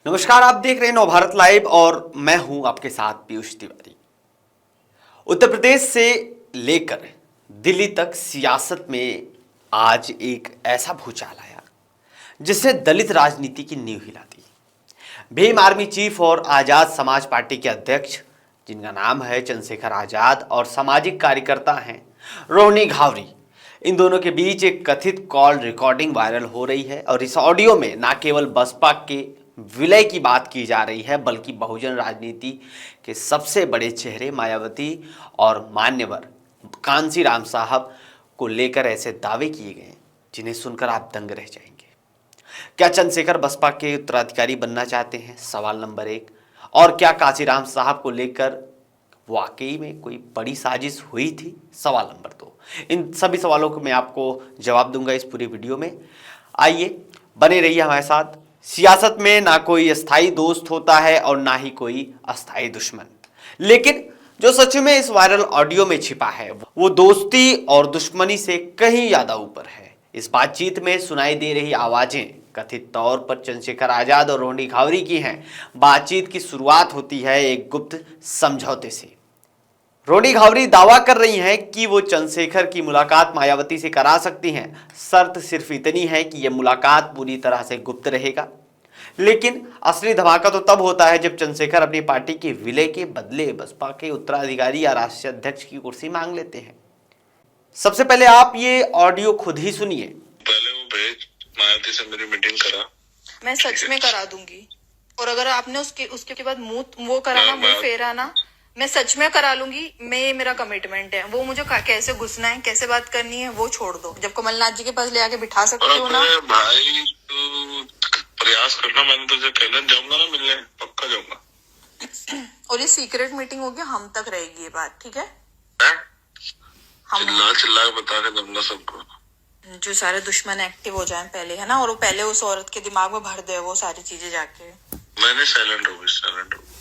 नमस्कार, आप देख रहे हैं नवभारत लाइव और मैं हूं आपके साथ पीयूष तिवारी। उत्तर प्रदेश से लेकर दिल्ली तक सियासत में आज एक ऐसा भूचाल आया जिसने दलित राजनीति की नींव हिला दी। भीम आर्मी चीफ और आजाद समाज पार्टी के अध्यक्ष, जिनका नाम है चंद्रशेखर आजाद, और सामाजिक कार्यकर्ता हैं रोहिणी घावरी, इन दोनों के बीच एक कथित कॉल रिकॉर्डिंग वायरल हो रही है। और इस ऑडियो में न केवल बसपा के विलय की बात की जा रही है, बल्कि बहुजन राजनीति के सबसे बड़े चेहरे मायावती और मान्यवर कांसीराम साहब को लेकर ऐसे दावे किए गए जिन्हें सुनकर आप दंग रह जाएंगे। क्या चंद्रशेखर बसपा के उत्तराधिकारी बनना चाहते हैं? सवाल नंबर 1। और क्या कांसीराम साहब को लेकर वाकई में कोई बड़ी साजिश हुई थी? सवाल नंबर 2। इन सभी सवालों को मैं आपको जवाब दूंगा इस पूरी वीडियो में। आइए, बने रहिए हमारे साथ। सियासत में ना कोई अस्थाई दोस्त होता है और ना ही कोई अस्थाई दुश्मन, लेकिन जो सच में इस वायरल ऑडियो में छिपा है वो दोस्ती और दुश्मनी से कहीं ज्यादा ऊपर है। इस बातचीत में सुनाई दे रही आवाजें कथित तौर पर चंद्रशेखर आजाद और रोहिणी घावरी की हैं। बातचीत की शुरुआत होती है एक गुप्त समझौते से। रोहिणी घावरी दावा कर रही हैं कि वो चंद्रशेखर की मुलाकात मायावती से करा सकती हैं। शर्त सिर्फ इतनी है कि यह मुलाकात पूरी तरह से गुप्त रहेगा। लेकिन असली धमाका तो तब होता है जब चंद्रशेखर अपनी पार्टी के विलय के बदले बसपा के उत्तराधिकारी या राष्ट्रीय अध्यक्ष की कुर्सी मांग लेते हैं। सबसे पहले आप ये ऑडियो खुद ही सुनिए। पहले वो भेज, मायावती से मेरी मीटिंग करा। मैं सच में करा दूंगी, और अगर आपने उसके बाद मुंह वो करा ना, मुंह फेरा ना, मैं सच में करा लूंगी। मेरा कमिटमेंट है। वो मुझे कैसे घुसना है, कैसे बात करनी है, वो छोड़ दो। जब कमलनाथ जी के पास ले आके बिठा सकती हूँ ना। भाई तू प्रयास करना, मैं तुझे कहना जाऊंगा ना मिलने, पक्का जाऊंगा। और ये सीक्रेट मीटिंग होगी, हम तक रहेगी ये बात, ठीक है? चिल्ला चिल्ला बता के दूंगा सबको। जो सारे दुश्मन एक्टिव हो जाएं पहले, है ना, और वो पहले उस औरत के दिमाग में भर दे वो सारी चीजें जाके। मैंने साइलेंट हो गई।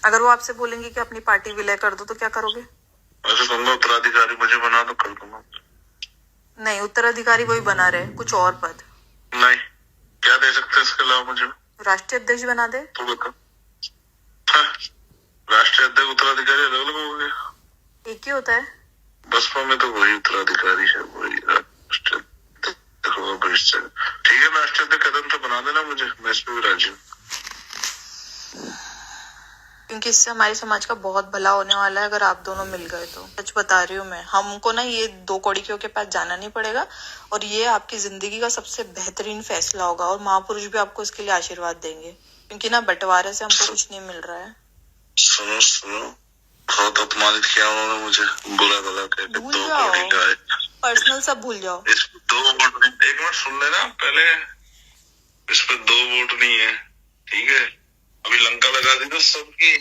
अगर वो आपसे बोलेंगे कि अपनी पार्टी विलय कर दो तो क्या करोगे? ऐसे कहूंगा उत्तराधिकारी मुझे बना दो, कर दूंगा। नहीं, उत्तराधिकारी वही बना रहे, कुछ और पद नहीं। क्या दे सकते हैं इसके अलावा मुझे? राष्ट्रीय अध्यक्ष बना दे। तो बता। राष्ट्रीय अध्यक्ष उत्तराधिकारी अलग अलग हो गए? एक ही होता है। बसपा में तो वही उत्तराधिकारी है, वही राष्ट्रीय। ठीक है, राष्ट्रीय अध्यक्ष कदम तो बना देना मुझे, मैं इस पे भी राजी हूँ। क्योंकि इससे हमारे समाज का बहुत भला होने वाला है अगर आप दोनों मिल गए तो। सच बता रही हूँ मैं। हमको ना ये दो कौड़ियों के पास जाना नहीं पड़ेगा, और ये आपकी जिंदगी का सबसे बेहतरीन फैसला होगा, और महापुरुष भी आपको इसके लिए आशीर्वाद देंगे। क्योंकि ना बंटवारे से हमको कुछ नहीं मिल रहा है। सुनो, बहुत अपमानित किया उन्होंने मुझे, बुरा भला कह के। भूल जाओ, पर्सनल सब भूल जाओ। इस 2 वोट, एक मिनट सुन लेना पहले। इस पे 2 वोट नहीं है, ठीक है? अभी लंका लगा दी तो सबकी।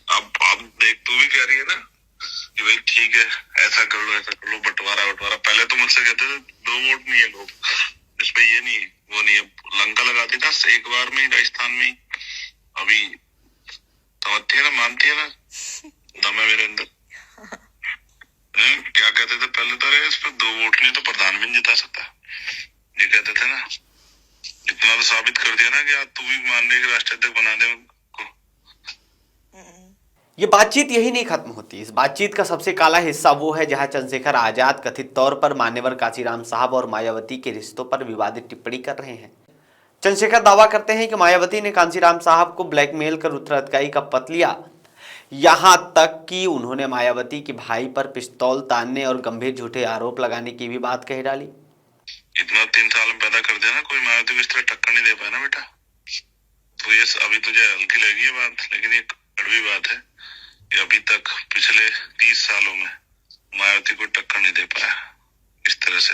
अब देख, तू भी कह रही है ना कि भाई ठीक है, ऐसा कर लो, बंटवारा। पहले तो मुझसे कहते थे 2 वोट नहीं है लोग, इस पे ये नहीं है, वो नहीं है। लंका लगा दी था एक बार में, राजस्थान में। अभी समझती है ना, मानती है ना, दम है मेरे अंदर। क्या कहते थे पहले तो? इस पे 2 वोट नहीं तो प्रधान भी नहीं जिता सकता, ये कहते थे ना। इतना तो साबित कर दिया ना कि आज तू भी मान ले कि राष्ट्रीय अध्यक्ष बना दे उनको। ये बातचीत यही नहीं खत्म होती। इस बातचीत का सबसे काला हिस्सा वो है जहां चंद्रशेखर आजाद कथित तौर पर मान्यवर कांसीराम साहब और मायावती के रिश्तों पर विवादित टिप्पणी कर रहे हैं। चंद्रशेखर दावा करते हैं कि मायावती ने कांसीराम साहब को ब्लैकमेल कर उत्तराधिकारी का पद लिया। यहां तक कि उन्होंने मायावती के भाई पर पिस्तौल तानने और गंभीर झूठे आरोप लगाने की भी बात कह डाली। इतना 3 साल में पैदा कर दिया ना, कोई मायावती को इस तरह टक्कर नहीं दे पाया ना बेटा। तो ये अभी तुझे हल्की लगी है बात, लेकिन ये कड़वी बात है कि अभी तक पिछले 30 सालों में मायावती को टक्कर नहीं दे पाया इस तरह से,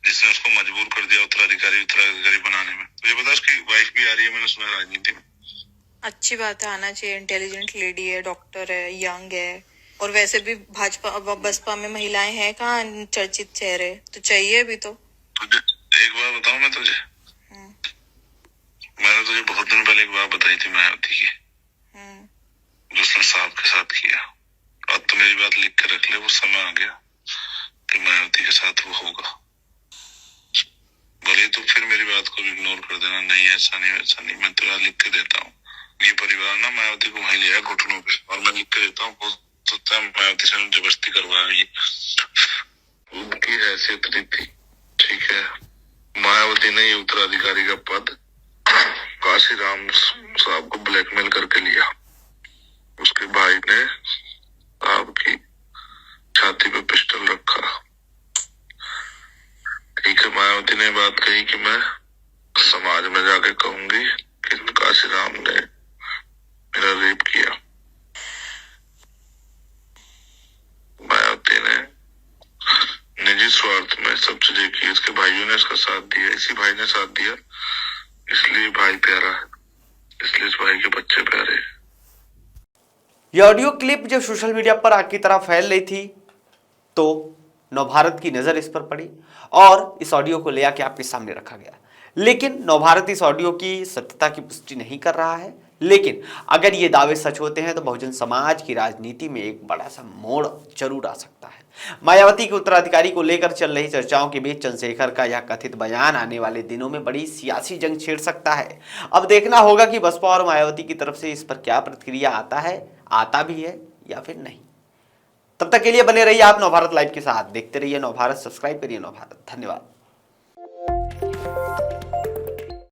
जिसने उसको मजबूर कर दिया उत्तराधिकारी बनाने में। तुझे पता उसकी वाइफ भी आ रही है, मैंने सुना राजनीति में। अच्छी बात है, आना चाहिए। इंटेलिजेंट लेडी है, डॉक्टर है, यंग है, और वैसे भी भाजपा बसपा में महिलाएं हैं कहाँ चर्चित चेहरे, तो चाहिए भी। तो तुझे एक बात बताऊं मैं तुझे, मैंने तुझे बहुत दिन पहले एक बात बताई थी मायावती की, जो उसने साहब के साथ किया। अब तो मेरी बात लिख के रख ले, वो समय आ गया कि मायावती के साथ वो होगा। भले तो फिर मेरी बात को इग्नोर कर देना, नहीं ऐसा नहीं वैसा नहीं, मैं तेरा लिख के देता हूँ। ये परिवार ना मायावती को वहीं लिया घुटनों पे, और मैं लिख के देता हूँ। हो सकता है मायावती से जबरदस्ती करवाया, ये उनकी हैसियत नहीं थी, ठीक है। मायावती ने ये उत्तराधिकारी का पद काशीराम साहब को ब्लैकमेल करके लिया। उसके भाई ने साहब की छाती पे पिस्टल रखा, ठीक है। मायावती ने बात कही कि मैं समाज में जाके कहूंगी कि काशीराम ने मेरा रेप किया। मायावती ने निजी स्वार्थ में सब चीजें की, इसके भाइयों ने इसका साथ दिया, इसी भाई ने साथ दिया, इसलिए भाई प्यारा है, इसलिए इस भाई के बच्चे प्यारे हैं। यह ऑडियो क्लिप जब सोशल मीडिया पर आग की तरह फैल रही थी तो नवभारत की नजर इस पर पड़ी और इस ऑडियो को ले आके आपके सामने रखा गया। लेकिन नवभारत इस ऑडियो की सत्यता की पुष्टि नहीं कर रहा है। लेकिन अगर ये दावे सच होते हैं तो बहुजन समाज की राजनीति में एक बड़ा सा मोड़ जरूर आ सकता है। मायावती के उत्तराधिकारी को लेकर चल रही चर्चाओं के बीच चंद्रशेखर का यह कथित बयान आने वाले दिनों में बड़ी सियासी जंग छेड़ सकता है। अब देखना होगा कि बसपा और मायावती की तरफ से इस पर क्या प्रतिक्रिया आता भी है या फिर नहीं। तब तक के लिए बने रहिए आप नवभारत लाइव के साथ, देखते रहिए नवभारत, सब्सक्राइब करिए नवभारत। धन्यवाद।